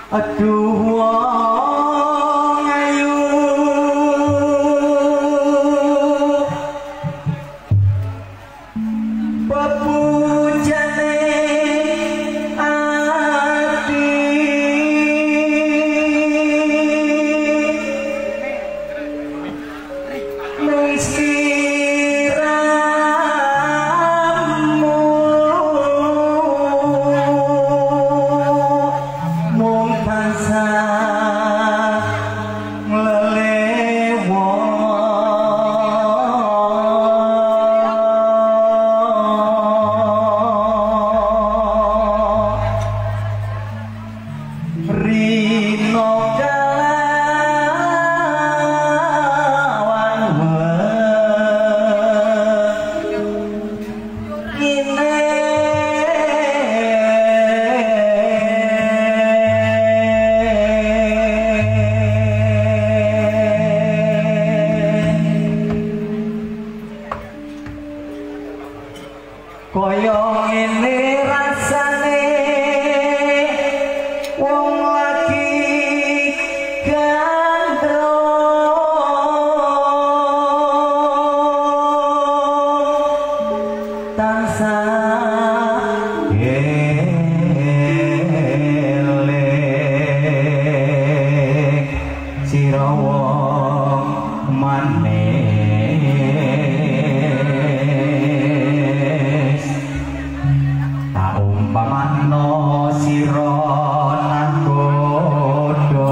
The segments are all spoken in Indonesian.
aduh wong ayu bebujane ati mesti koyo ngene rasane wong lagi gandro tansah eling sira wong manis umpamano sira nanggodo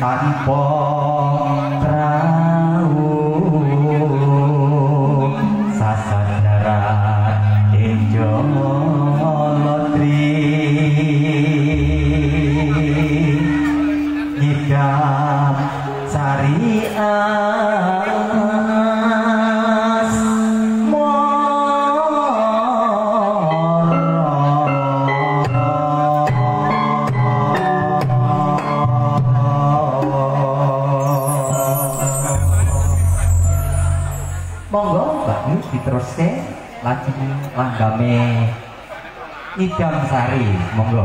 tanpa prau sasadaran injolotri ngidam syariat monggo Mbak Yu diteruske lagi langgame Idam Sari monggo.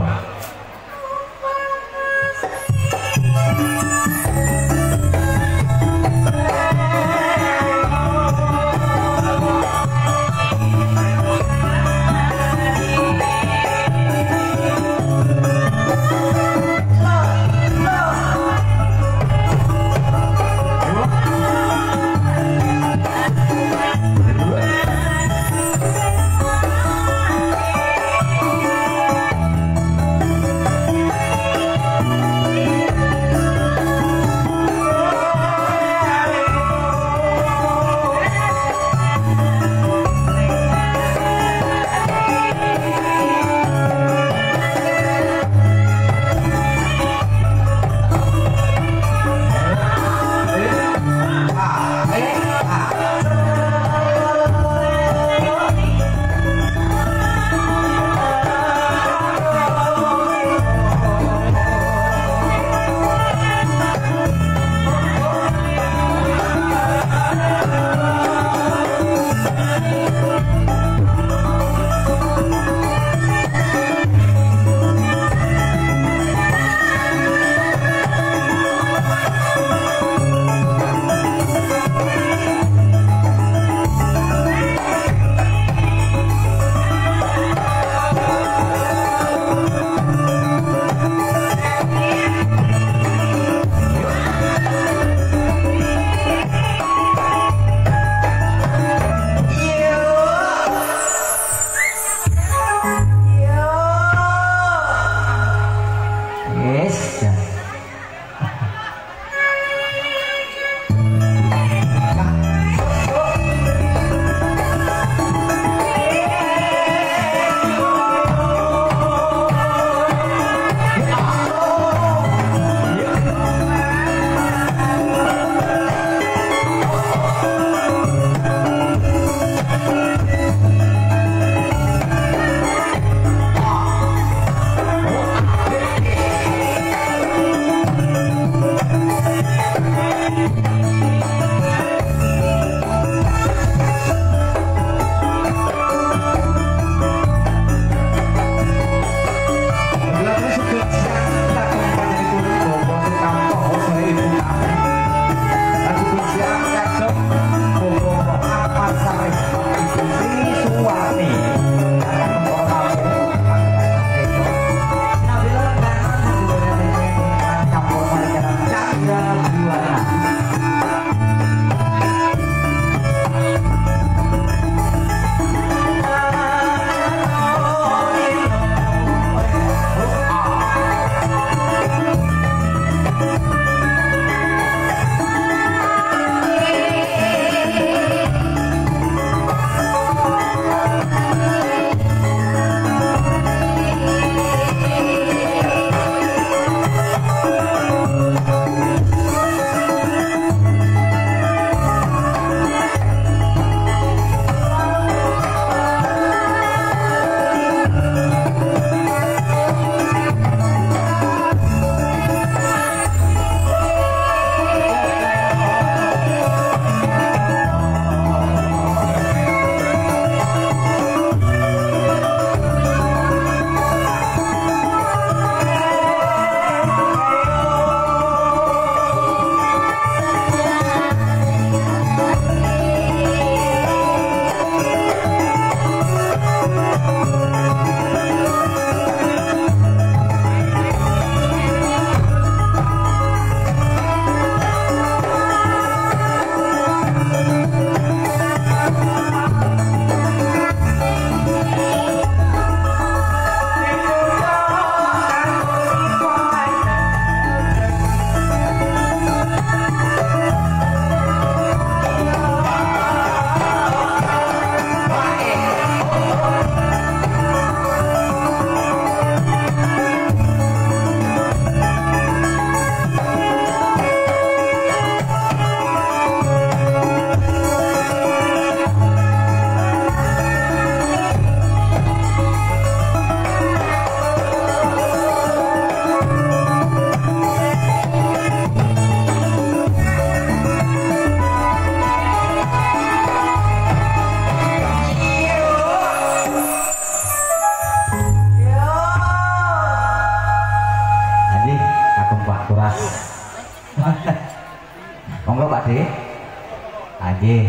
Nggih.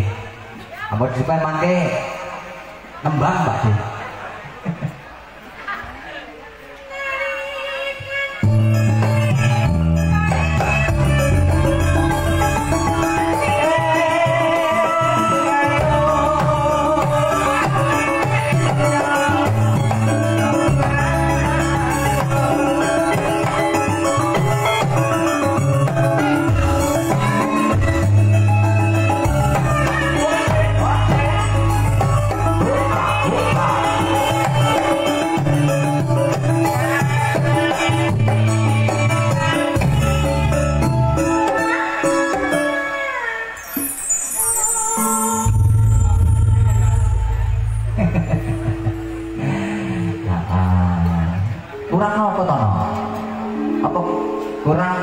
Ampun disupen mangke nembang Mbak De.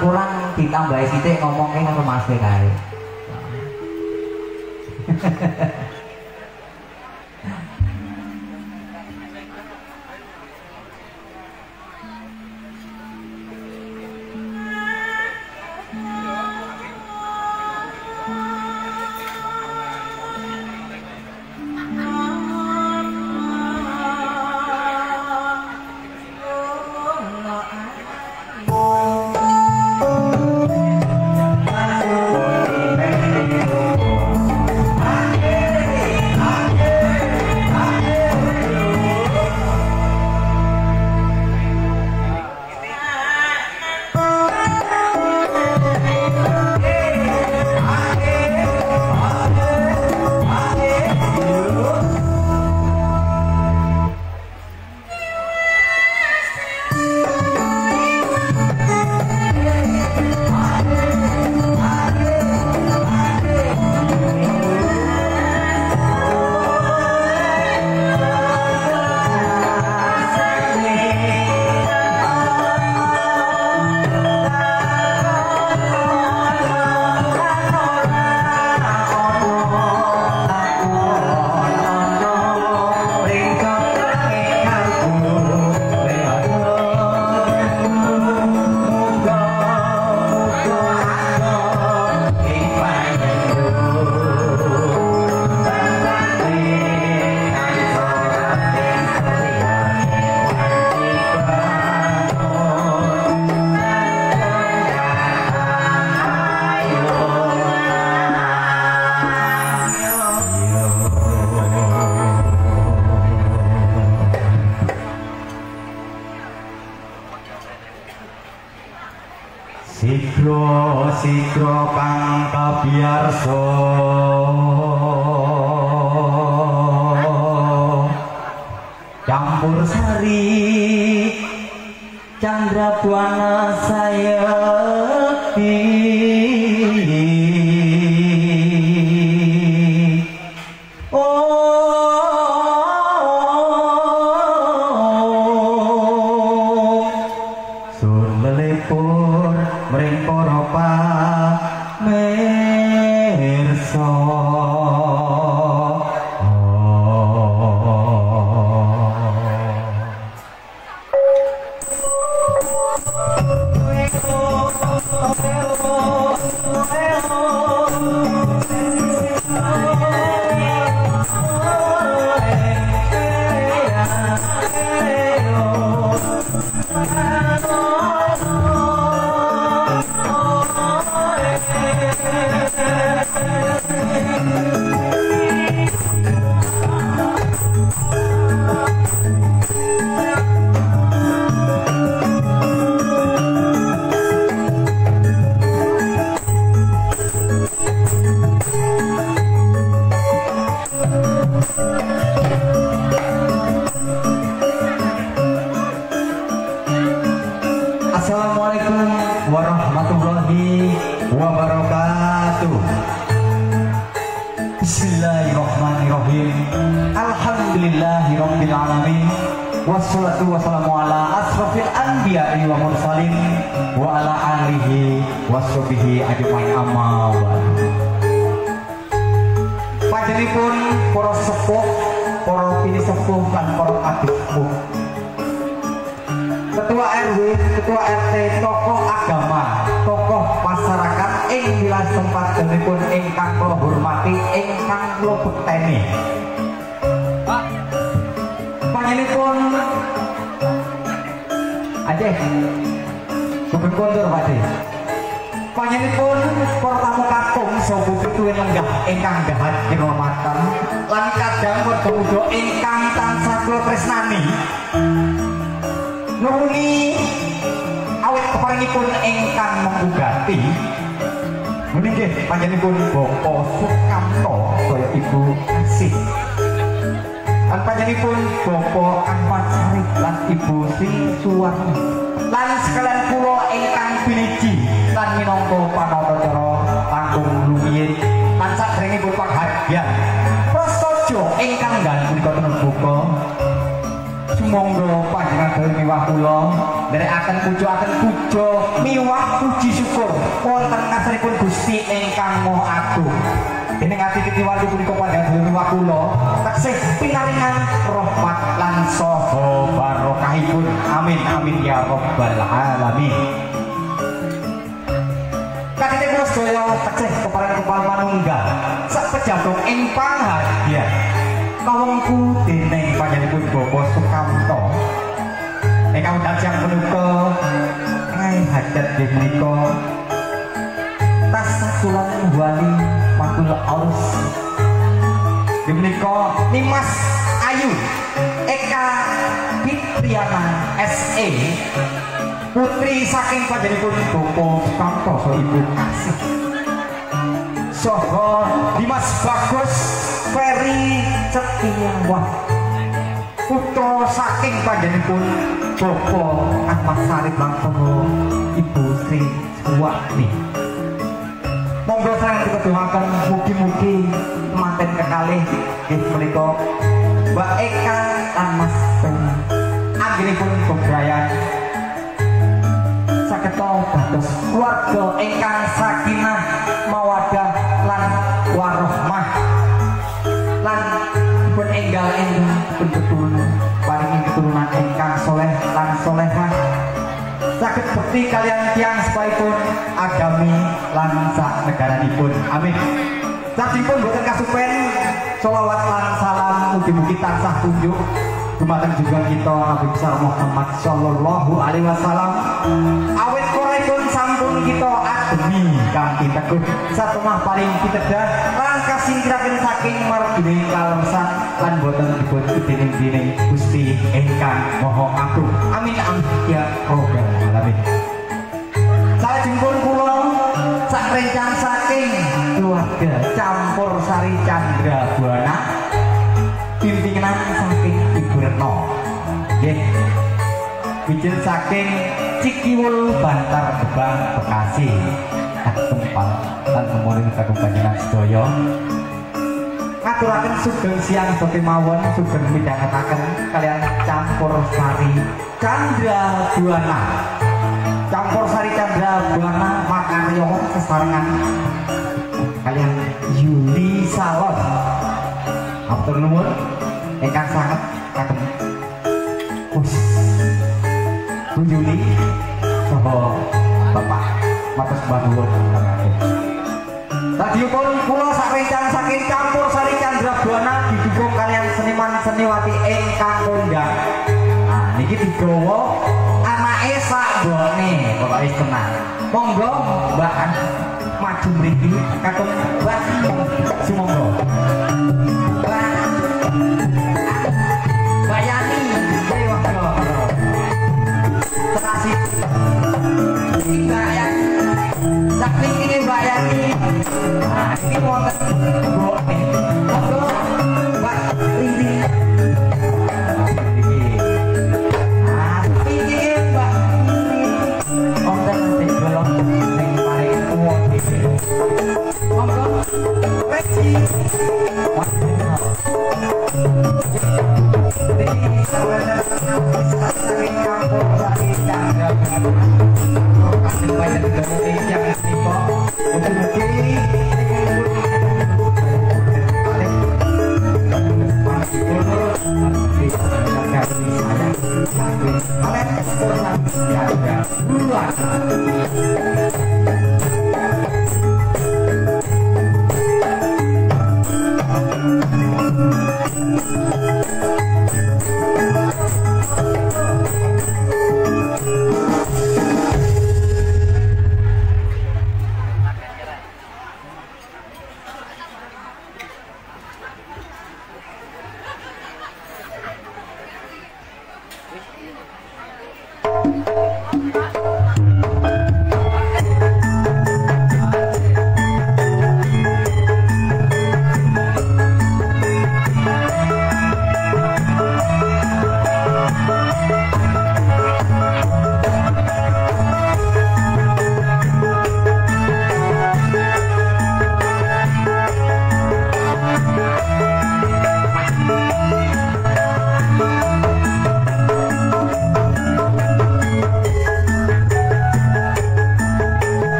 Kurang ditambahi sithik ngomongke karo Mas kae. Sikro kang kabiyarsa campur sari Candrabuana sayekti sun lelepur mring para pamirsa. Assalamualaikum warahmatullahi wabarakatuh. Bismillahirrahmanirrahim. Alhamdulillahirabbil alamin. Wassalatu wassalamu ala asrofil anbiya'i wa mursalin wa ala alihi washabihi ajmain amma ba'du. Panjenenganipun para sepuh, para pini sepuh lan para adik sepuh, ketua RW, ketua RT, tokoh agama, tokoh masyarakat, ing wilayah tempat denipun ingkang kula hormati ingkang kula bekteni. Panjenenganipun Aceh Gubeng Kondur Pak De. Panjenenganipun para tamu kakung saha pituwin lenggah ingkang dahat dirahmatan lan kadang padha ingkang tansah kula tresnani. Nuwuni awit keparingipun ingkang menggugati meninggih panjenenganipun Bapak Sukamto kaya Ibu Asih lan panjenenganipun Bapak Ahmad Sarif lan Ibu Sri Suwarni lan sekalian kula ingkang piniji lan minangka panatacara panggung lumiyin lan sadèrèngipun panghargyan prasaja ingkang nggan punika tinimbuka sumangga panjenengan dherek miwah kula nderekaken puja miwah puji syukur wonten ngarsanipun Gusti ingkang Maha Agung. Dening ati ketiwali punika panjenengan dherek miwah kula taksih pinaringan rahmat lan saha barokahipun. Amin amin ya rabbal alamin. Kadene kula sedaya taksih kepareng kepal manunggal sak pejagung ing panghargyan kawengku dening panjenenganipun Bapak Sukamto ingkang dajang menika hajat nggih menika tasasulan wali matul aus nggih menika Nimas Ayu Eka Fitriana SE putri saking panjenenganipun Bapak Sukamto saha Ibu Asih saha Dimas Bagus Ferry Cetiawah putra saking panjenenganipun Bapak Ahmad Sarif lan Ibu Sri Suwarni. Monggo sareng dikatuhaken mugi-mugi temanten kekalih nggih menika Mbak Eka lan Mas Ferry anggenipun bebrayan sageta dados keluarga ingkang sakinah mawaddah lan warahmah lan pun enggal-enggal pun keturunan paringi keturunan ingkang soleh lan solehah saged bekti kalian tiyang sepaipun agami lan sak negaranipun. Amin. Sajipun boten kasupen sholawat lan salam mugi-mugi tansah tunjuk dumateng juga kita Nabi besar Muhammad sallallahu alaihi wasallam awit koraipun sampun kita ademi kanthi teguh satemah paling pitedah lan kasingkiraken saking margine kalorsan lan boten dipun dening Gusti ingkang Maha Agung. Amin amin ya rabbal alamin. Salajengipun kula sak rencang saking keluarga Campur Sari Chandra Buana pimpinan saking Ibu Retno nggih bijil saking Cikiwul Bantar Gebang Bekasi tempat lan kemudian kagem panjenengan sedaya ngaturaken sugeng siang boten mawon sugeng midhangetaken kalian Campur Sari Chandra Buana. Campur Sari Chandra Buana makarya sesarengan kalian Yuli Salon atur nuwun ingkang sanget kagem Us Bu Yuli saha Bapak matur sembah kagem Radiopun kula sak rencang saking Campur Sari Chandra Buana didukung kalian seniman seniwati ingkang kondang. Nah niki digawa anake sak bone pokoke tenang. Monggo Mbak maju mriki kakung Mbak sumangga. Bayani ayo terasi Mbak ya saking ini Mbak Yani nah ini wonten bone monggo Mbak Riri iki Mbak wonten sing golong sing paling kuwat iki monggo Reci ini sahabat saking Campur Sari Chandra kasih banyak dari yang istimewa mugi-mugi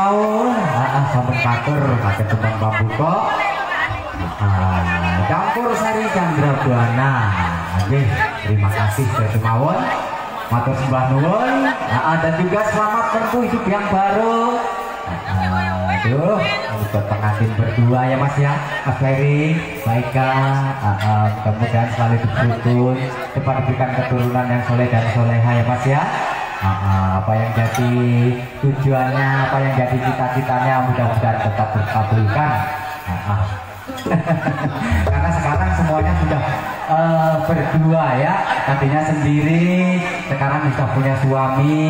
mau sampun katur kakek tembang pambuka campur sari Candrabuana. Nggih, terima kasih dari mawon. Matur sembah nuwun. Dan juga selamat menempuh hidup yang baru. Aduh, buat pengantin berdua ya Mas ya, Mas Ferry, Baika, mudah-mudahan selalu diberuntung, cepat diberikan keturunan yang soleh dan soleha ya Mas ya. Apa yang jadi tujuannya, apa yang jadi cita-citanya mudah-mudahan tetap terkabulkan. Karena sekarang semuanya sudah berdua ya, tadinya sendiri, sekarang sudah punya suami.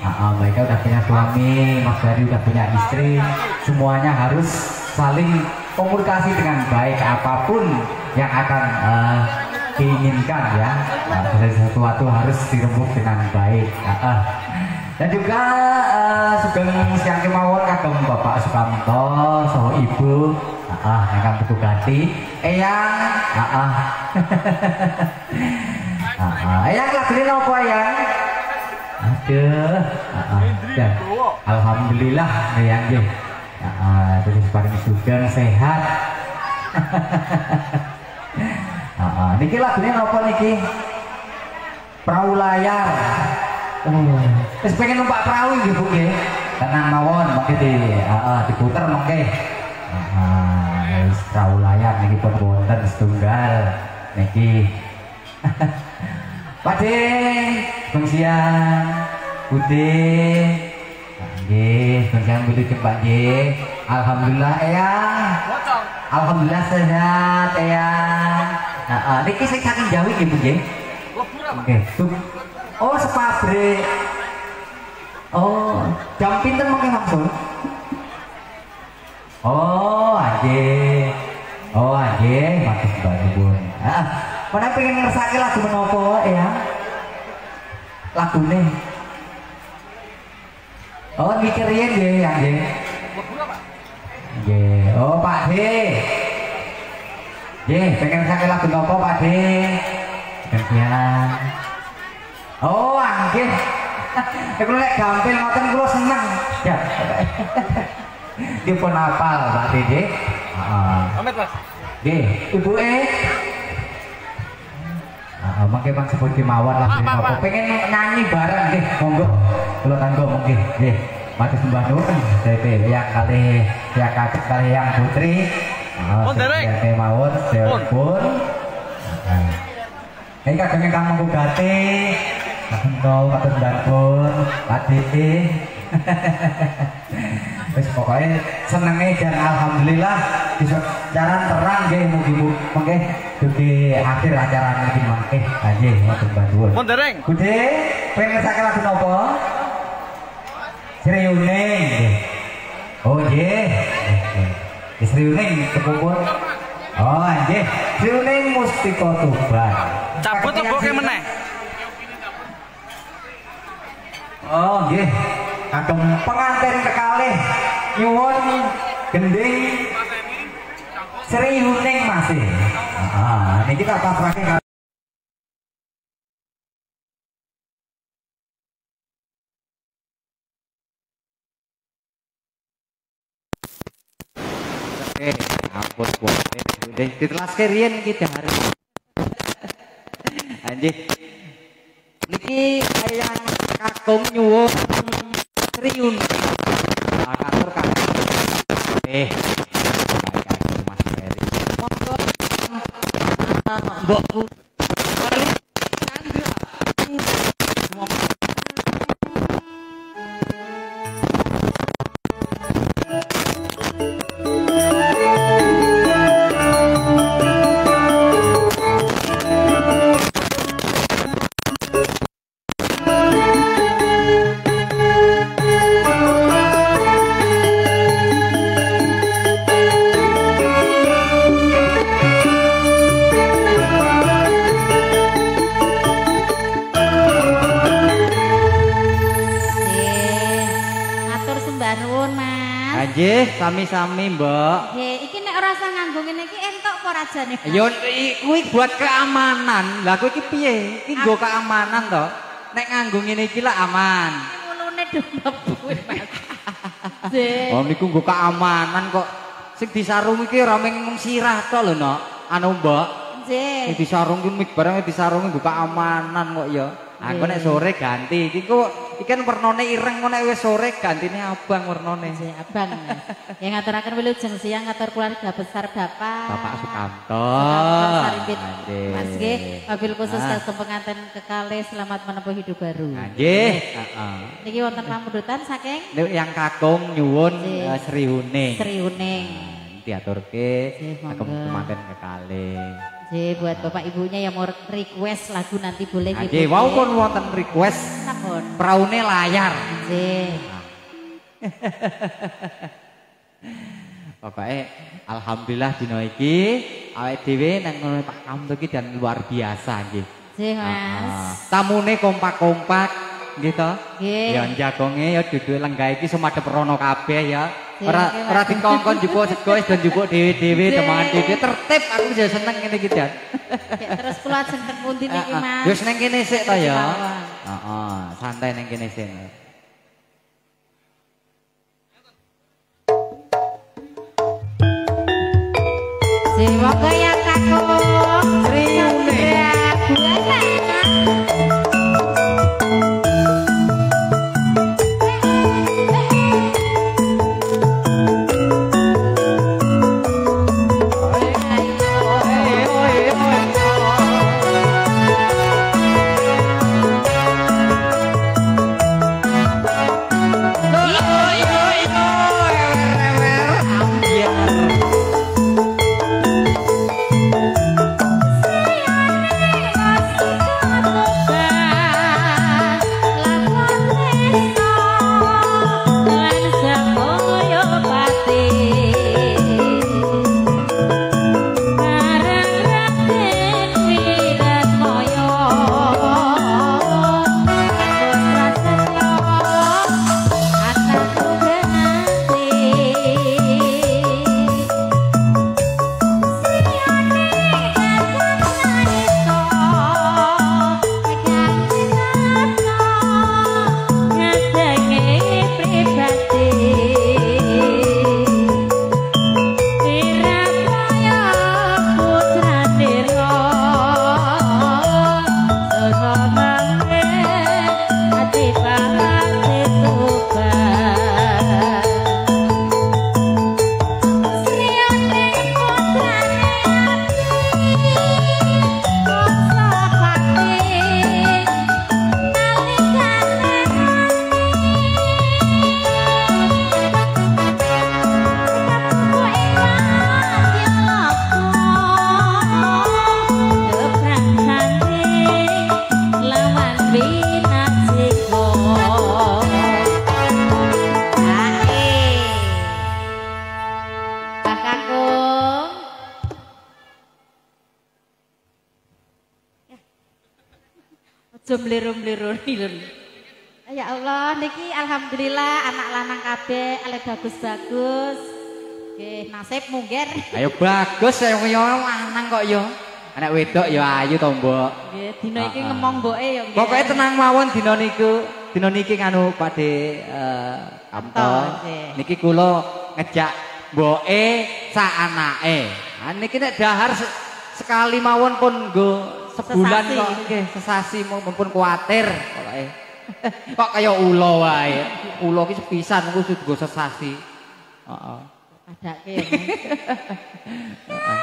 Mereka udah punya suami, Mas Ferry udah punya istri, semuanya harus saling komunikasi dengan baik. Apapun yang akan diinginkan ya, sesuatu harus dirembuk dengan baik. Dan juga sugeng siang kemawon kagem Bapak Sukamto, soho Ibu, ingkang tuku ganti, Eyang, Eyang lagune napa Eyang? Aduh, ya, alhamdulillah Eyang nggih. Terus paling sugeng sehat. Niki lagune napa niki? Perahu layar. Wis pengen numpak perahu nggih Bu nggih. Tenang mawon mangke diputer mangke. Wis perahu layar niki pun wonten setunggal niki. Pakde, bang siang, Bude, nggih, bang siang Bude cepat nggih. Alhamdulillah Eyang. Alhamdulillah sehat Eyang. Niki sing saking Jawi nggih Bu nggih. Oke, oh sepabrik. Oh, jam pinten mangke langsung? Oh, anjing. Oh, anjing, matur Mbak Nuwun. Mana pengen ngersake lagu menapa ya? Lagune. Oh, mikir riyen nggih, ya nggih. Nggih. Oh, Pak D. Nggih, pengen ngersake lagu napa Pak D? Gantian. Oh, nggih. Iku lek gampil ngoten kula seneng. Ya. Dipun hafal Pak D nggih. Heeh. Amet, Mas. Nggih, Ibuke mangke bang sebut kemawon lah apa pengen nyanyi bareng nggih monggo kula kanggo mungkin nggih matur sembah nuwun DP yang kali yang kakek kali yang putri ya kemawon telepon ini kadang kang mengko gate kanggo matur sembah nuwun Pak Diki. Wis pokoknya senenge dan alhamdulillah bisa jalan terang nggih mugi-mugi mengke dugi akhir acara iki mangke nggih matur nuwun. Mondereng. Bude, pengen ngersake lagu napa? Sriuning nggih. Oh nggih. Sriuning kepupun. Oh nggih, Sriuning Mustika Tuban. Cabut opo ke meneh? Oh nggih. Kagem pengantin kekalih nyuwun gending Sriuning masih. Ini kita pasrahke. Ampun kuwi. Ditelaske riyen iki dahar. Anjih. Niki kayang kakung nyuwun Sriuning. Katur kakek. Mas Ferry. Monggo. Mbokku. Sami-sami Mbak. Nggih, iki nek ora usah nganggo ngene iki entuk apa rajane? Ya kuwi buat keamanan. Lah kuwi iki piye? Iki nggo keamanan to. Nek nganggo ngene iki lah aman. Mulune do mlebu Mas. Oh niku nggo keamanan kok. Sing disarung iki ora mung sirah tok lho, Nok. Anu, Mbok. Nggih. Sing disarung ku mik barang disarungi nggo keamanan kok ya. Aku nek sore ganti. Iki kok iki kan wernane ireng kok nek wis sore gantine abang wernane. Nggih, abang. Ya ngaturaken wilujeng siang ngatur keluarga besar Bapak. Bapak Sukamto. Mas nggih, mobil khusus kagem pengantin kekalih selamat menempuh hidup baru. Nggih, heeh. Niki wonten pamundutan saking yang kakung nyuwun Sri Huning. Sri Huning. Diaturke kagem pengantin kekalih. Nggih, buat Bapak Ibunya yang mau request lagu nanti boleh gitu. Nggih, wau pun wonten request. Sampun. Praune layar. Nggih. Pokoke alhamdulillah dina iki awake dhewe nang ngono Pak Kamto iki dan luar biasa nggih. Nggih, Mas. Tamune kompak-kompak nggih to? Nggih. Ya jagonge ya duduk lenggah iki sumadep rono kabeh ya. Ora dikongkon jupuk sego dan jupuk dhewe-dhewe temangan dhewe tertib aku wis seneng ngene iki Dan. Terus kula ajeng teng pundi niki Mas? Wis nang kene sik to ya. Heeh, santai nang kene sik. Semoga ya kakung Sri Huning. Jombliru-bliru nilun. Ya Allah, niki alhamdulillah anak lanang kabeh ale bagus-bagus. Nggih, nasib mungger. Ayo bagus ya lanang kok ya. Anak wedok ya ayu to, Mbok. Nggih, dina iki ngemong mboke ya nggih. Pokoke tenang mawon dina niku. Dina niki nganu Pakde Kamto. Niki kula ngejak mboke sak anake. Ha niki nek dahar sekali mawon pun nggo sebulan kok nggih sesasi mumpun kuwatir pokoke. Kok kaya ula wae. Ula ki sepisan engko sudah sesasi. Heeh. Adake ya. Heeh.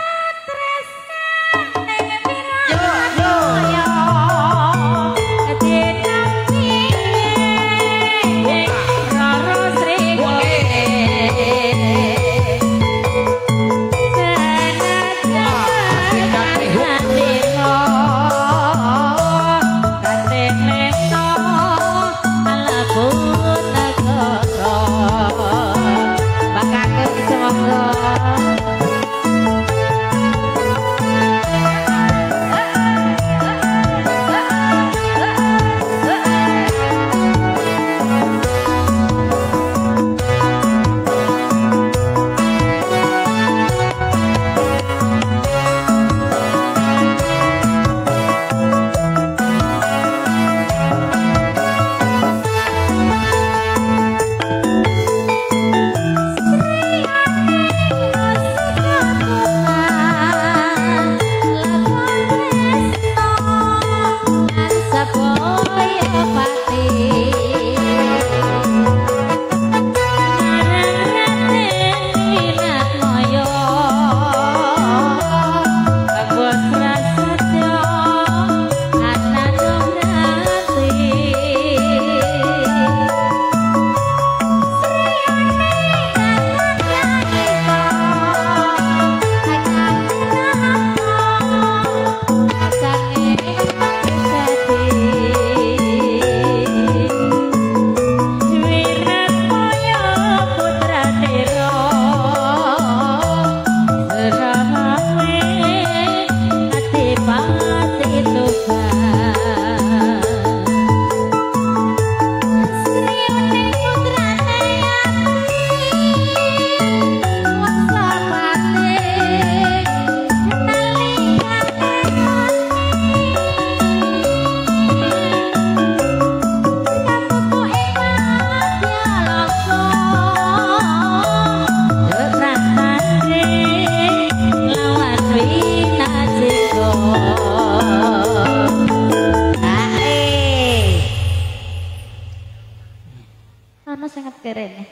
Rene.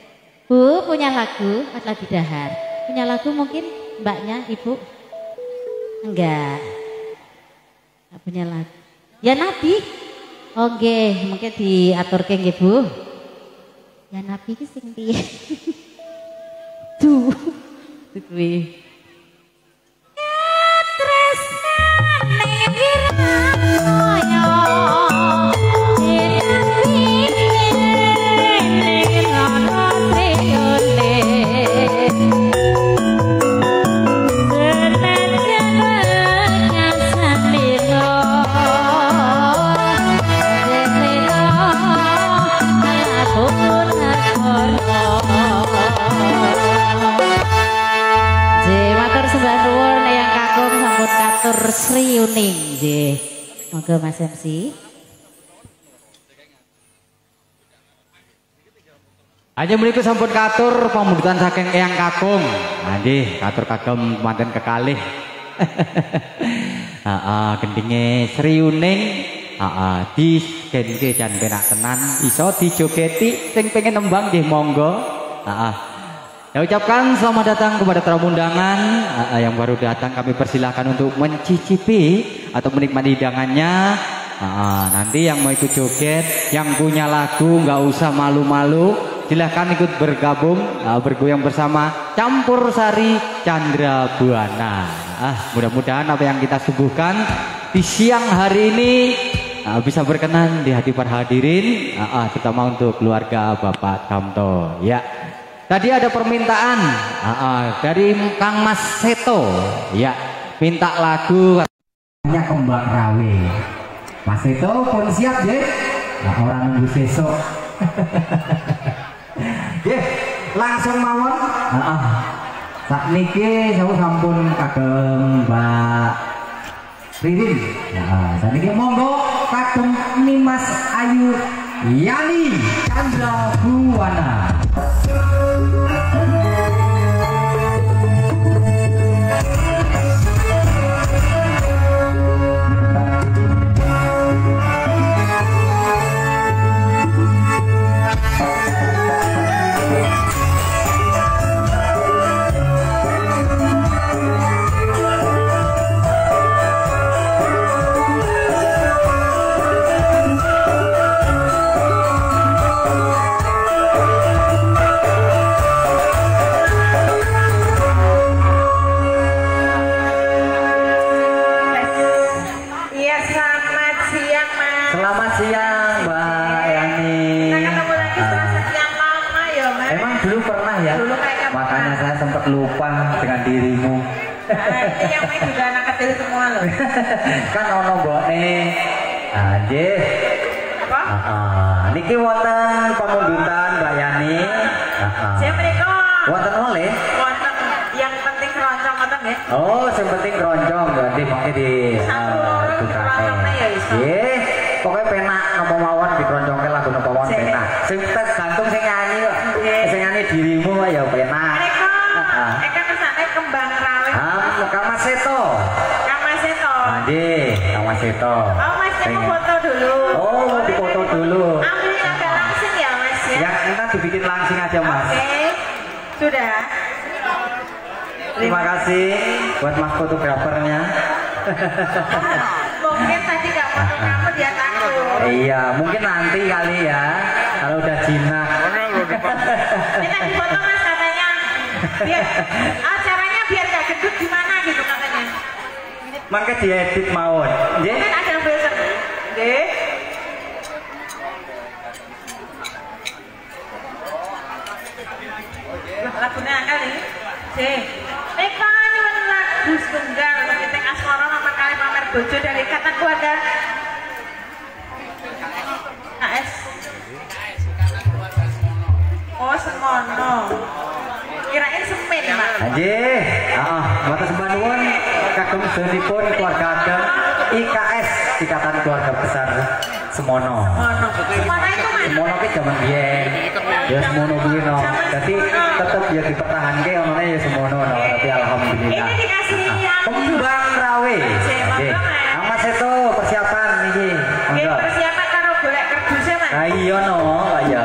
Bu punya lagu, lagu dahar. Punya lagu mungkin mbaknya, ibu? Enggak. Enggak punya lagu. Ya Nabi. Oke, mungkin diaturke nggih, Bu. Ya Nabi ki sing piye? Duh. Kuwi. Sri Uning, nggih. Monggo Mas MC. Aja menika sampun katur pamundutan saking Eyang Kakung. Nggih, katur kagem manten kekalih. Heeh, gendinge Sri Uning, heeh, digenke jan penak tenan, iso dijogeti sing pengen nembang nggih monggo. Heeh. Ya ucapkan selamat datang kepada tamu undangan yang baru datang, kami persilahkan untuk mencicipi atau menikmati hidangannya. Nanti yang mau ikut joget, yang punya lagu nggak usah malu-malu, silahkan ikut bergabung, bergoyang bersama Campur Sari Chandra Buana. Mudah-mudahan apa yang kita suguhkan di siang hari ini bisa berkenan di hati para hadirin, terutama untuk keluarga Bapak Kamto. Ya. Tadi ada permintaan dari Kang Mas Seto, ya, minta lagu Kembang Rawe. Mas Seto pun siap ya? Nah, orang nunggu sesok. Ya, langsung mawon. Saat niki saya sampun kagem Mbak Ririn. Saat niki monggo kagem Nimas Ayu Yani Chandra Buana. Lupa dengan dirimu. Ini yang main juga anak kecil semua loh. Kan ono mbokne. Nggih. Apa? Niki wonten pamundutan Mbak Yani. Saya menika. Wonten oleh? Wonten yang penting keroncong ngoten nggih. Oh, sing penting keroncong berarti mongke di keroncongnya ya iso. Nggih. Pokoknya penak napa mawon dikeroncongke lagu napa mawon penak. Sing tergantung sing nyanyi kok. Sing nyanyi dirimu ya penak. Eka kesane Kembang Rawe. Kang Mas Seto. Kang Mas Seto. Nggih, Kang Mas Seto. Oh, Mas mau foto dulu. Oh, mau difoto dulu. Ambil agak langsing ya, Mas ya. Ya, kita dibikin langsing aja, Mas. Oke. Sudah. Terima kasih buat Mas fotografernya. Mungkin tadi nggak foto kamu dia takut. Iya, mungkin nanti kali ya. Kalau udah jinak. Kita difoto Mas katanya. Biar caranya biar gak gendut gimana gitu katanya. Mangke diedit mawon. Nggih. Mungkin ada filter. Nggih. Lagunya angel nih. Nggih. Eka nyuwun lagu setunggal Titik Asmara nomor kali pamer bojo dari Ikatan Keluarga AS. Oh, semono. Kirain semen, Pak. Nggih. Matur sembah nuwun kagem sedheripun keluarga ageng IKS Ikatan Keluarga Besar Semono. Semono itu Mas. Semono ki jaman biyen. Ya semono kuwi no. Dadi tetep ya dipertahanke onone ya semono no. Tapi alhamdulillah. Ini dikasih Kembang Rawe. Nggih. Mas Seto persiapan niki. Nggih, persiapan karo golek kerdusnya, Mas. Lah iya no, kaya.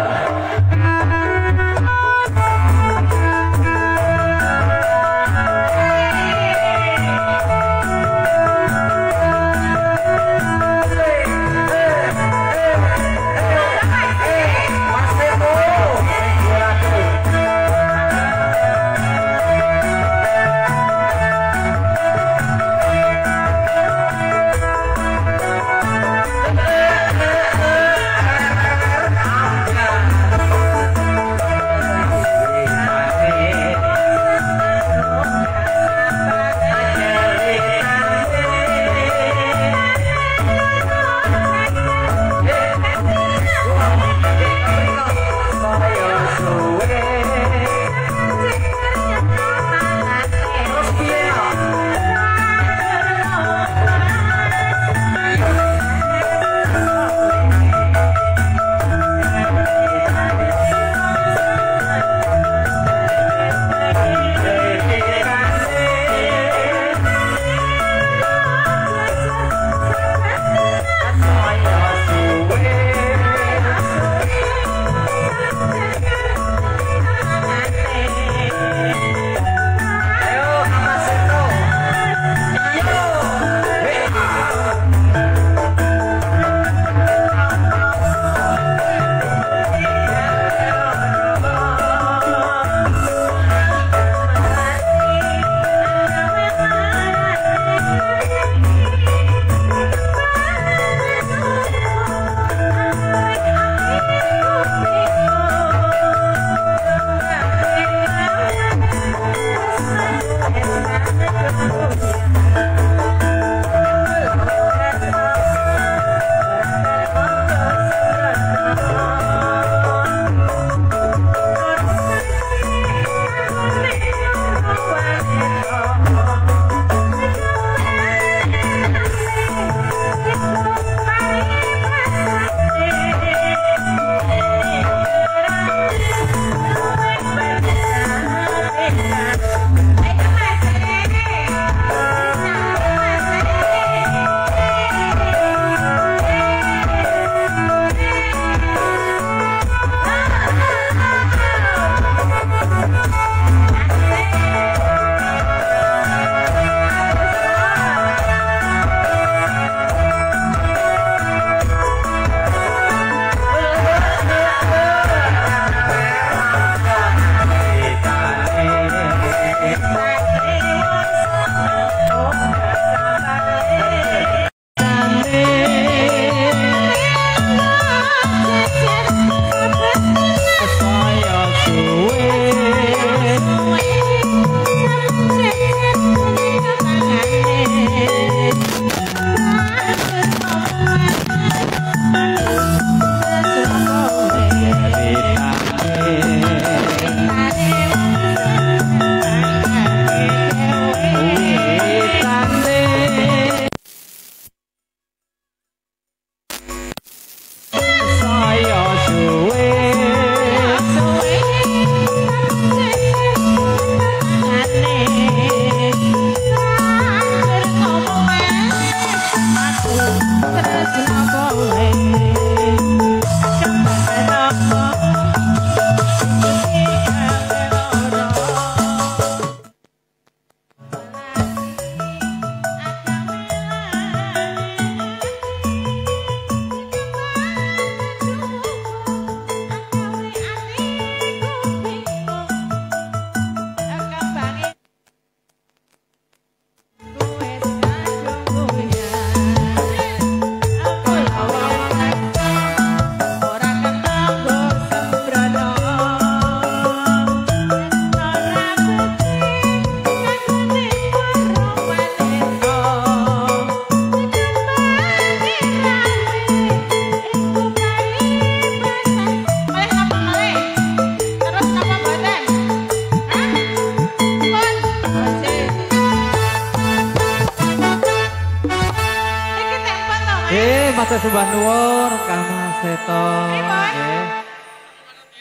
sembah nuwun Kang Mas Seto. Nggih.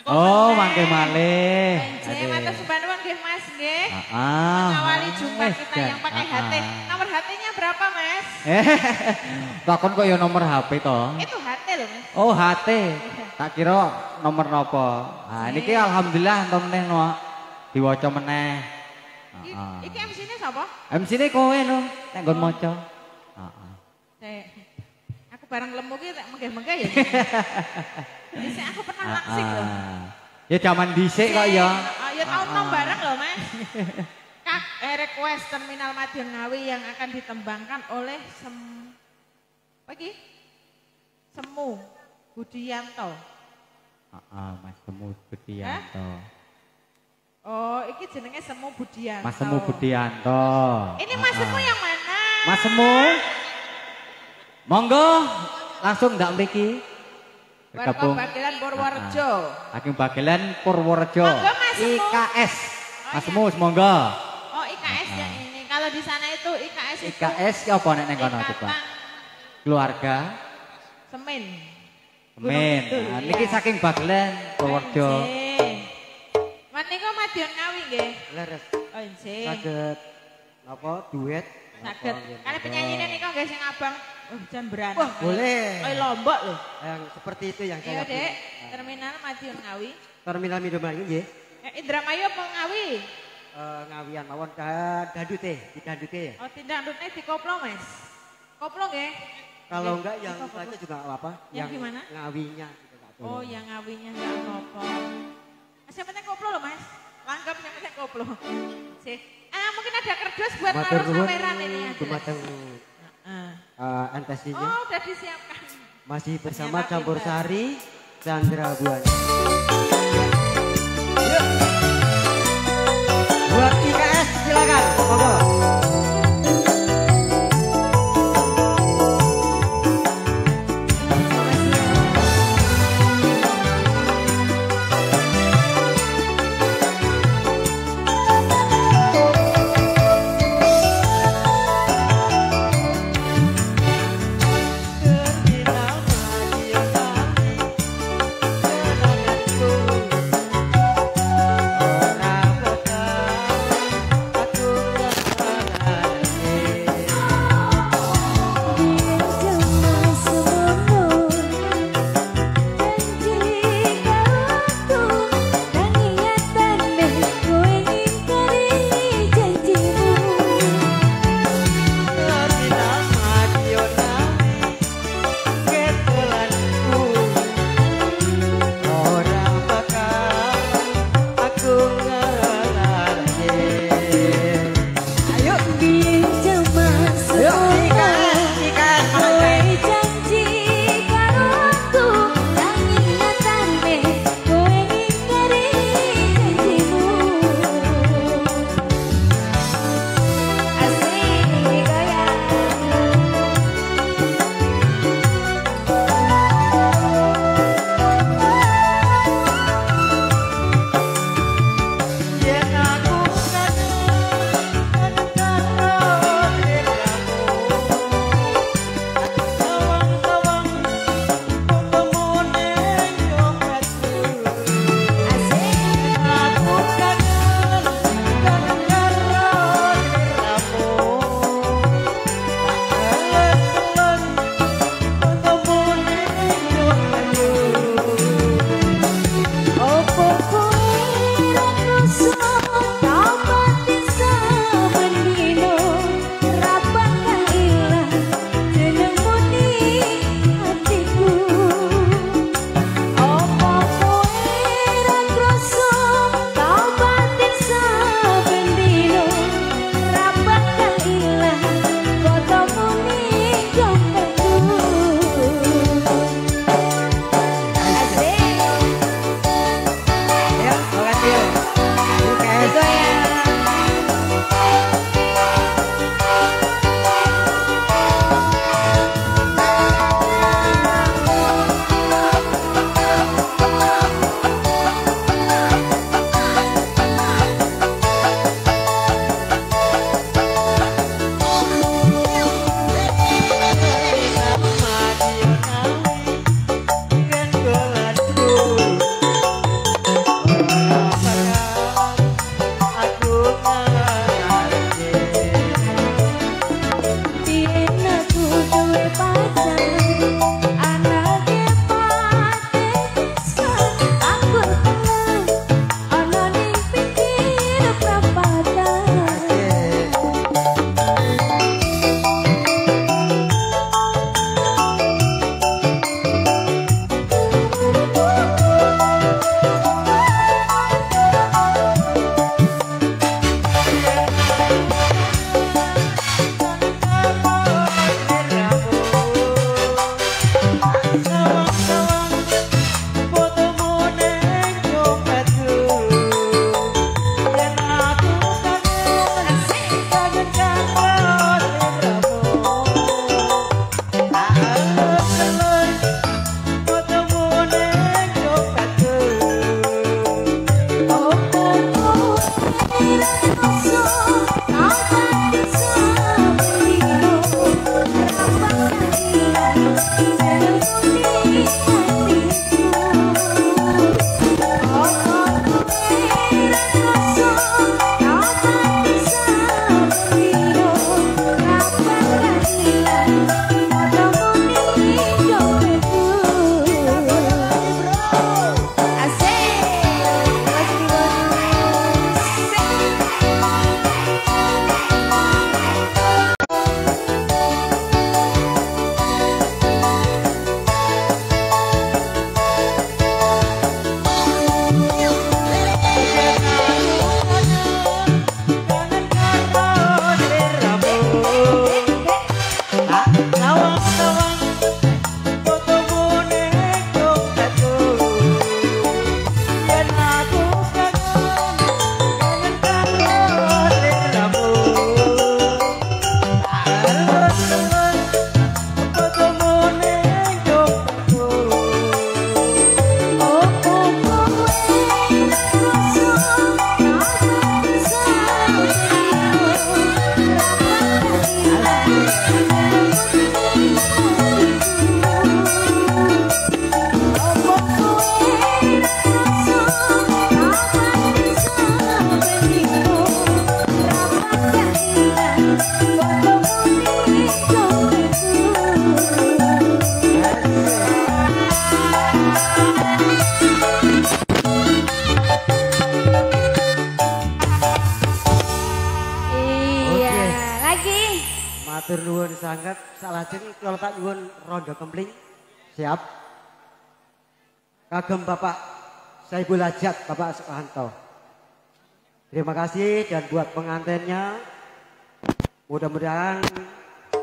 Oh, mangke malih. Nggih, matur sembah nuwun nggih Mas nggih. Heeh. Mengawali jumpa kita yang pakai HT. Nomor HT-nya berapa, Mas? Takon kok ya nomor HP to? Itu HT loh, Mas. Oh, HT. Tak kira nomor napa. Nah, niki alhamdulillah entuk meneh no. Diwaca meneh. Iki MC-ne sapa? MC-ne kowe no, nek nggon maca. Heeh. Aku bareng lemu ki tak menggah-menggah ya. Dhisik aku pernah langsing loh. Ya zaman dhisik kok ya. Ya tahun-tahun bareng loh, Mas. Request Terminal Madiun Ngawi yang akan ditembangkan oleh Semu Budianto. Mas Semu Budianto. Oh, iki jenenge Semu Budianto. Mas Semu Budianto. Ini Mas Semu yang mana? Mas Semu. Monggo langsung ndak mriki. Bergabung Bagilan Purworejo. Hakim Bagilan Purworejo. Monggo Mas Semu. IKS. Mas Semu monggo. Oh, IKS ya ini. Kalau di sana itu IKS itu. IKS apa nek ning kono coba? Keluarga Semen. Semen. Nah, niki saking Bagilan Purworejo. Mas niku Madiun Ngawi nggih. Leres. Oh, nggih. Saged napa duet? Saged. Kali penyanyine niku nggih sing abang Hujan Berani. Wah, boleh. Oh, Lombok loh. Yang seperti itu yang Iya, saya Dek. Terminal Madiun Ngawi. Terminal Midomani nggih. Indramayu apa Ngawi? Ngawian mawon dadute, didadute ya. Oh, tindak ndutne dikoplo, Mas. Koplo nggih. Kalau enggak yang saja juga enggak apa-apa. Yang gimana? Ngawinya gitu enggak Oh, yang ngawinya enggak apa-apa. Mas, yang penting koplo loh, Mas. Langgap yang penting koplo. Sih. Mungkin ada kerdus buat naruh saweran ini ya. Dumateng antesinya. Oh, udah disiapkan. Masih bersama Campur Sari, Chandra Buana. Yuk. Buat IKS silakan. Monggo. Matur nuwun sangat. Salajeng kalau tak nuwun rondo kempling. Siap. Kagem Bapak Saibul Hajat, Bapak Sukanto. Terima kasih dan buat pengantinnya. Mudah-mudahan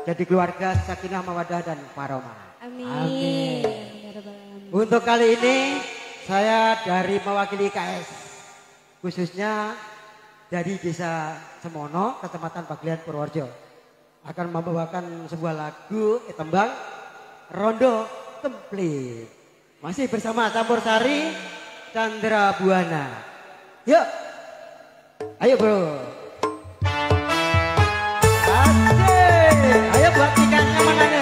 jadi keluarga sakinah mawaddah dan warahmah. Amin. Untuk kali ini saya dari mewakili KS khususnya dari Desa Semono, Kecamatan Baglian, Purworejo akan membawakan sebuah lagu tembang Rondo Templit. Masih bersama Campur Sari Chandra Buana. Yuk. Ayo bro. Asik. Ayo buat ikannya mana nih?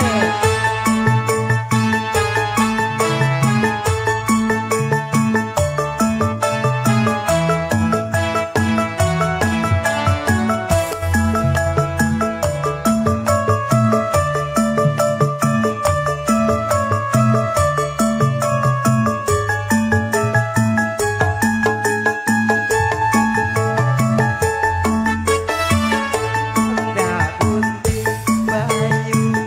Bayu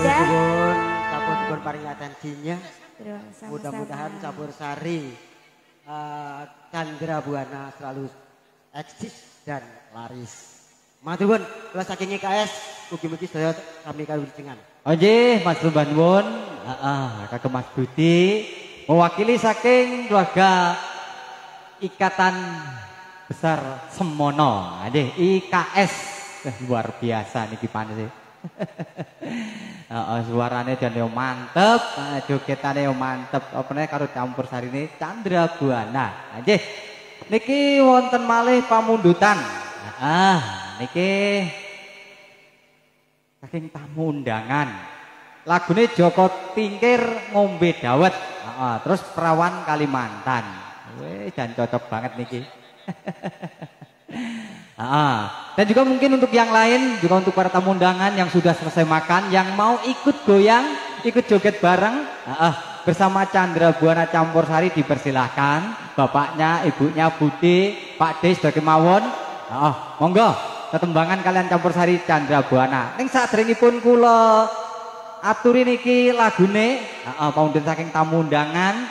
sudah. Sampun paring atensinya. Mudah-mudahan Campur Sari Chandra Buana selalu eksis dan laris. Matur nuwun, kula saking IKS mugi-mugi sedaya sami kawilujengan. Oh nggih, Mas Lumban nuwun. Kakek Mas Budi mewakili saking keluarga Ikatan Besar Semono. Nggih, IKS. Luar biasa niki panes. Suarane dan yo mantep, jogetane yo mantep. Opene karo Campur Sarine Chandra Buana. Nggih. Niki wonten malih pamundutan. Niki saking tamu undangan. Lagune Joko Tingkir Ngombe Dawet. Terus Perawan Kalimantan. Weh, jan cocok banget niki. Dan juga mungkin untuk yang lain, juga untuk para tamu undangan yang sudah selesai makan, yang mau ikut goyang, ikut joget bareng, bersama Chandra Buana Campur Sari dipersilahkan. Bapaknya, ibunya, Budi, Pak Des, sebagai mawon. Monggo, tetembangan kalian Campur Sari Chandra Buana. Ning sadèrèngipun kula aturi niki lagune, pamundutan saking tamu undangan.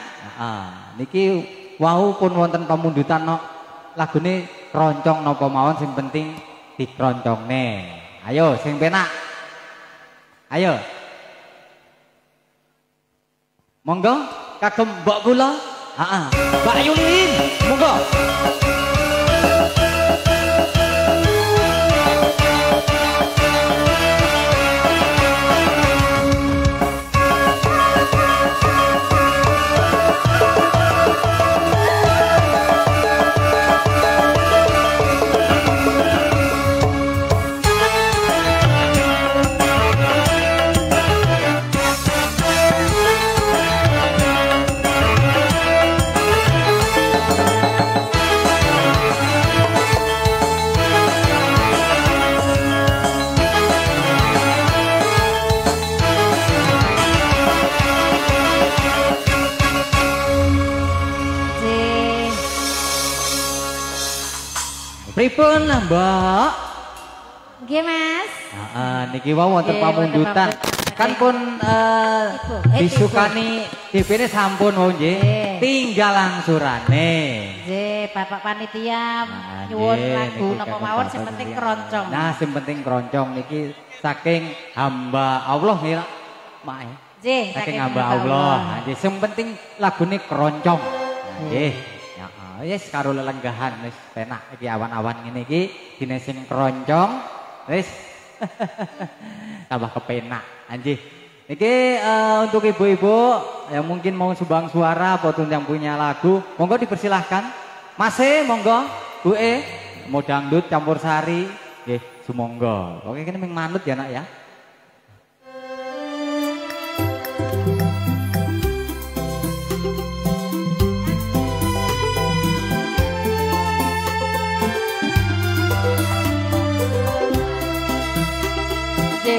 Niki wau pun wonten pamundutan lagune keroncong napa mawon, sing penting dikroncongne. Ayo sing penak. Ayo. Monggo kagem mbok kula. Mbak Yulin, monggo. Pripun Mbak? Nggih Mas. Niki wau wonten pamundutan. Kan pun disukani DP-ne sampun wau nggih. Tinggal angsurane. Nggih, Bapak panitia nyuwun lagu napa mawon sing penting keroncong. Nah, sing penting keroncong niki saking hamba Allah ngira, Mak. Nggih, saking hamba Allah. Nggih, sing penting lagune keroncong. Nggih. Wis karo lelenggahan wis penak iki awan-awan ngene iki dene sing keroncong wis tambah kepenak. Nggih. Niki untuk ibu-ibu yang mungkin mau sumbang suara ataupun yang punya lagu, monggo dipersilahkan. Mas monggo, Bu mau dangdut Campur Sari nggih, sumangga. Pokoke kene ming manut ya Nak ya.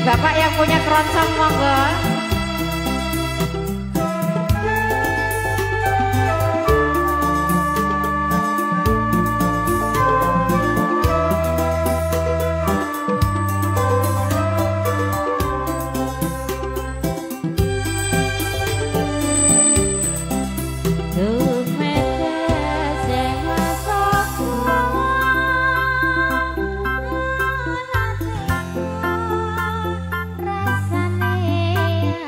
Bapak yang punya keroncong monggo. Rasane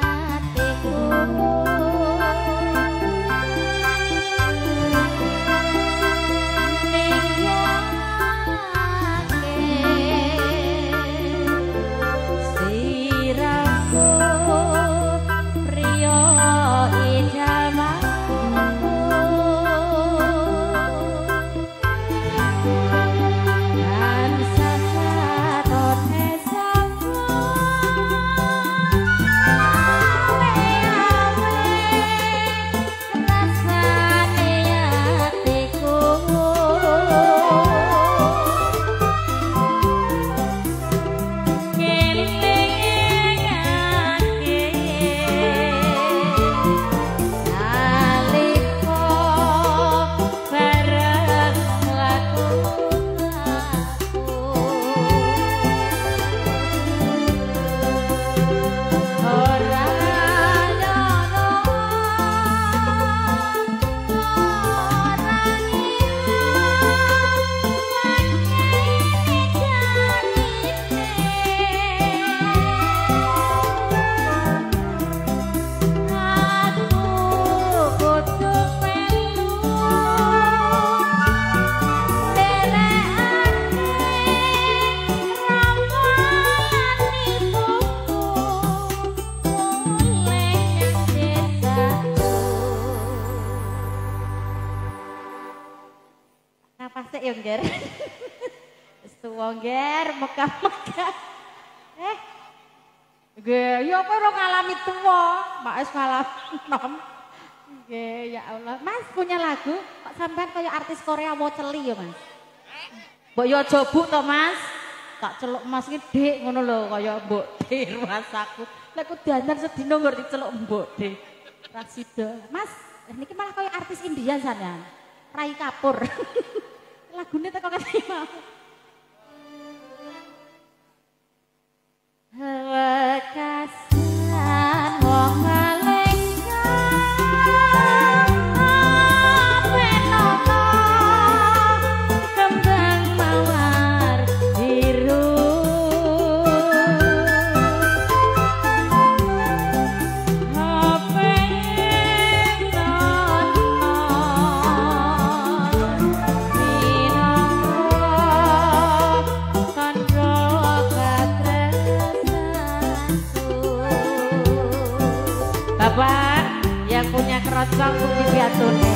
nger. Wis tuwa nger, megah-megah. Nggih, ya kowe ora ngalami tuwa, Mbak wis ngalami nom. Nggih, ya Allah. Mas punya lagu kok sampean kaya artis Korea mau celi ya, Mas. Mbok yo aja buk to, Mas. Tak celuk Mas iki Dik ngono lho kaya Mbok Dik rasaku. Lek ku dandan sedina nggur diceluk Mbok Dik. Rasida. Mas, niki malah kaya artis India sampean. Rai Kapur. Lagune teko kene mau. Wekasan wong Bapak yang punya keroncong putih biatune.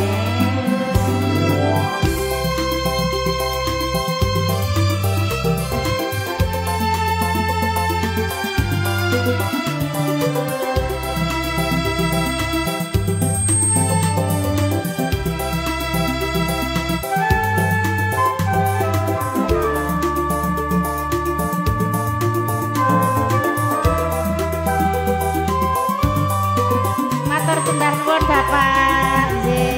Sembah nuwun Bapak nggih.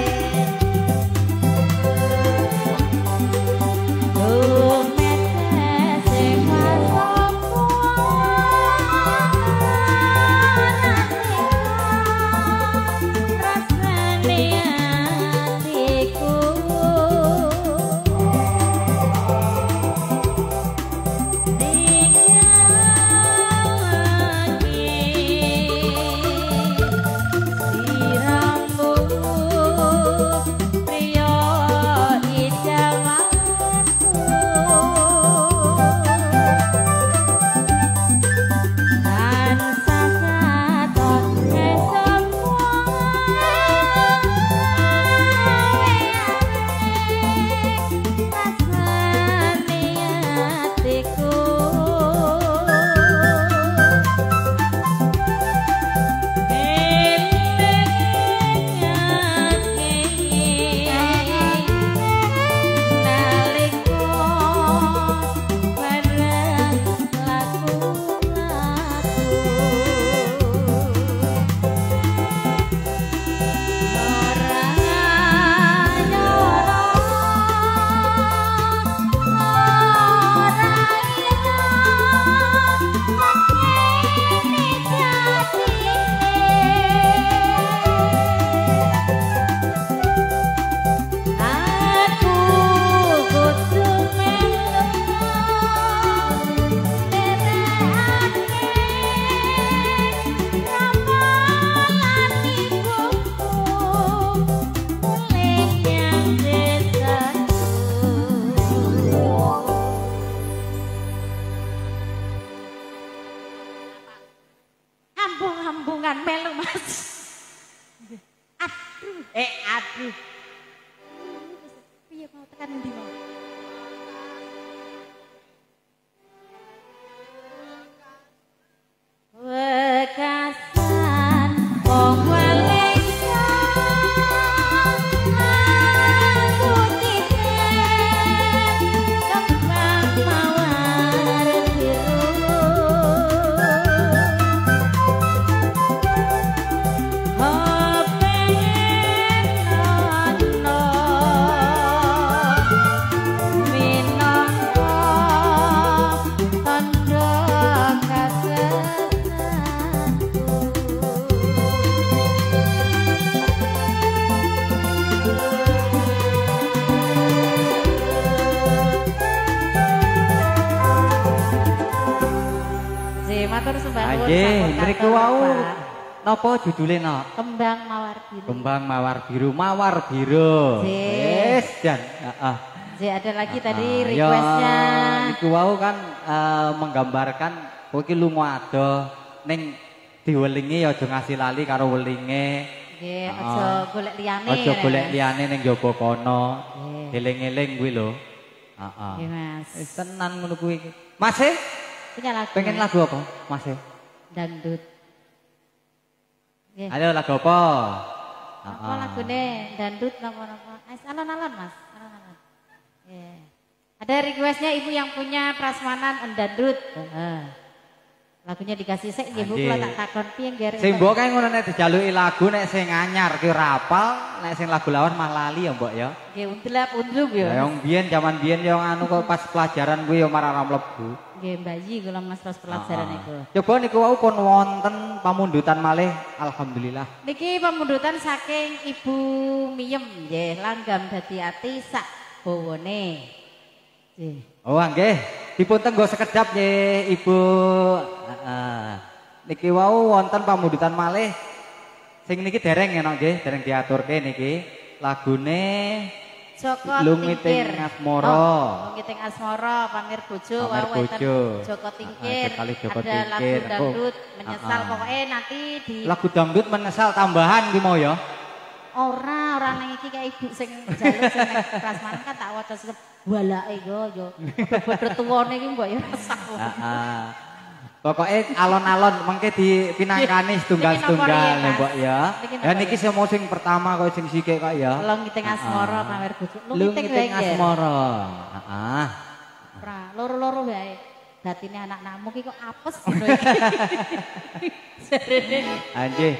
Hambung-hambungan melu Mas. Aduh, aduh. Piye mau tekan endi mau? Wekasan wong Malaysia aku titip kembang mawar biru. Nggih, mriku wau napa judule no? Kembang mawar biru. Kembang mawar biru, mawar biru. Wis jan, heeh. Ada lagi tadi requestnya. Niku wau kan menggambarkan kowe iki lunga adoh ning diwelingi aja ngasih lali karo welinge. Nggih, aja golek liyane. Aja golek liyane ning jaba kono. Eling-eling kuwi lho. Heeh. Nggih, Mas. Wis tenan ngono kuwi. Mas e Punya lagu. pengen lagu apa? Mas e. dangdut. Nggih. Ayo lagu apa? Apa lagune dangdut napa-napa? Alon-alon, Mas. Alon-alon. Nggih. Ada requestnya ibu yang punya prasmanan dangdut. Lagunya dikasih sik nggih Bu, kula tak takon piye nggih. Sing mbok kae ngono nek dijaluki lagu nek sing anyar ki ora apal, nek sing lagu lawan mah lali ya mbok ya. Nggih undlap-undlup ya. Ya yang biyen zaman biyen yo anu kok pas pelajaran kuwi yo marang mlebu. Nggih bayi kula Mas pas pelajaran iku. Coba niku wau pun wonten pamundutan malih alhamdulillah. Niki pemundutan saking Ibu Miem nggih, langgam dadi ati sak bawane. Nggih. Oh nggih, dipun tenggo sekedap nggih Ibu. Niki wau wonten pamundutan malih. Sing niki dereng ya nggih, dereng diaturke niki. Lagune Joko Lungiting Tingkir. Asmara. Lungiting Asmara, Pamir Bojo, Pamir wau wonten Bojo. Joko Tingkir. Kali Joko Ada lagu Tingkir. dangdut menyesal pokoknya nanti di Lagu dangdut menyesal tambahan ki mau ya. ora nang iki kayak ibu sing jaluk sing nang prasmanan kan tak waca sing walake yo bodho tuwane iki mbok ya resah. Heeh. Pokoke alon-alon mengke dipinangkani setunggal-setunggal ya mbok ya. Ya niki sing pertama kok sing sithik kok ya. Lungiting Asmara Pamir Bojo. Lungiting Asmara. Heeh. Ora, loro-loro wae. Batine anak-anakmu ki kok apes ngono iki. Jarene Anjih.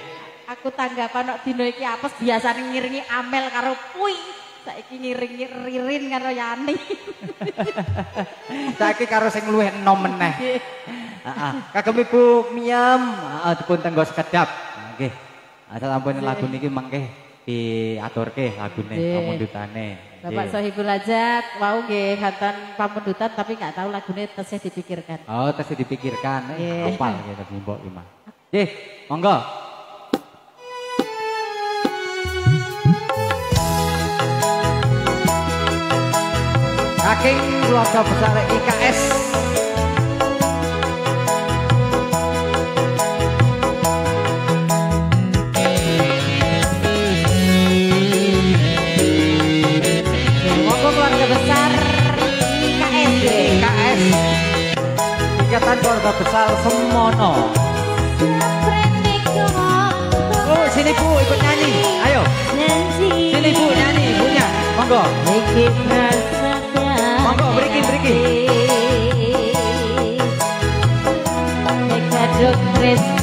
aku tanggapan nek dina iki apes biasane ngiringi Amel karo Puy. Saiki ngiringi Ririn karo Yani. Saiki karo sing luwih enom meneh. Heeh. Kagem Ibu Miem, heeh dipun tenggo sekedap. Nggih. Sasampun lagu niki mengke diaturke lagune pamundutane. Bapak Sohibul Hajat, wau nggih hanten pamundutan tapi nggak tahu lagune tesih dipikirkan. Oh, tesih dipikirkan. Apal nggih tadi mbok iki mah. Nggih, monggo. Saking keluarga besar IKS Monggo keluarga besar IKS Ikatan Keluarga Besar Semono. Oh sini Bu ikut nyanyi, ayo. Sini Bu nyanyi, ibunya, monggo. Monggo berikin. Monggo Bu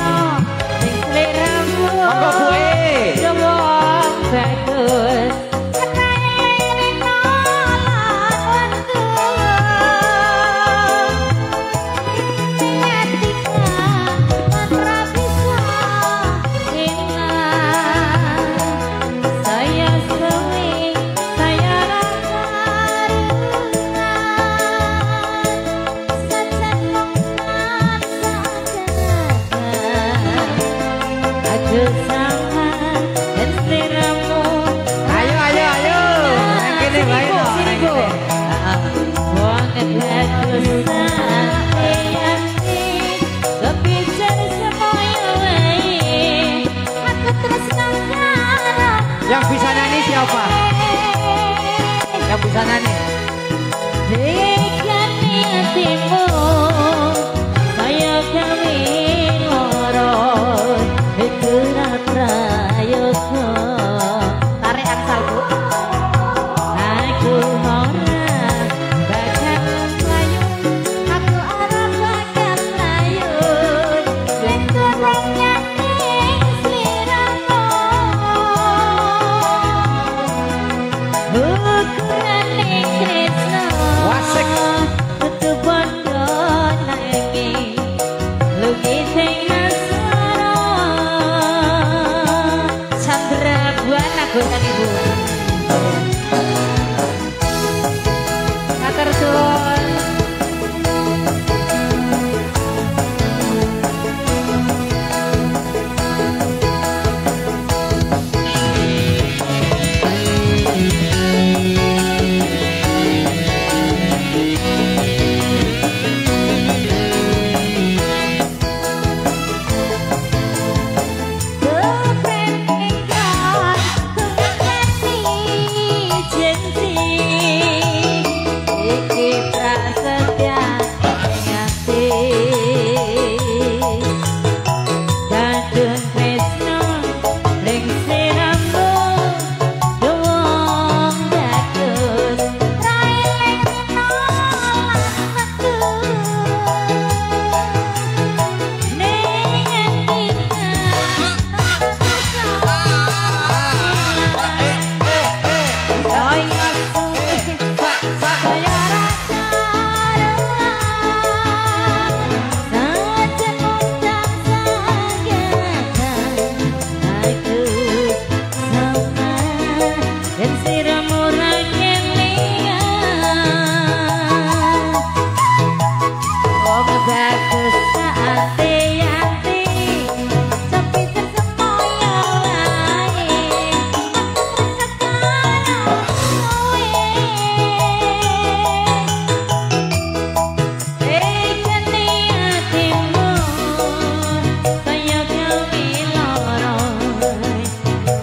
Yang bisa nyanyi siapa? Yang bisa nyanyi? Tarik angsal Bu. Aku Buatan Ibu. Matur suwun.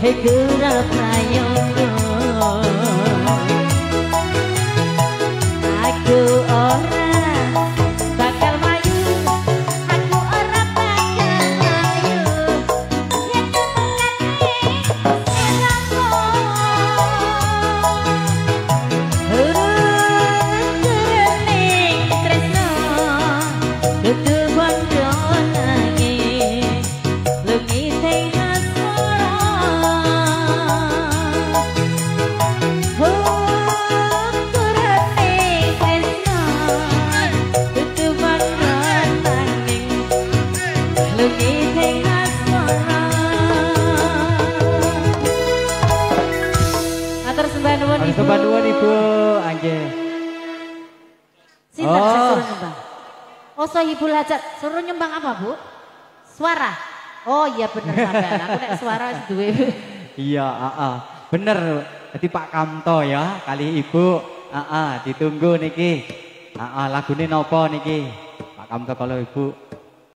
Hegura prayongo aku ora bakal mayu aku ora bakal mayu yen Kebanduan Ibu Angge. Sinten suruh nyumbang? Oh, Sohibul Hajat suruh nyumbang apa, Bu? Suara. Oh iya bener sampean. Aku nek suara wis duwe. Iya, bener. Jadi Pak Kamto ya, kali Ibu, ditunggu niki. Lagune napa niki? Pak Kamto kalau Ibu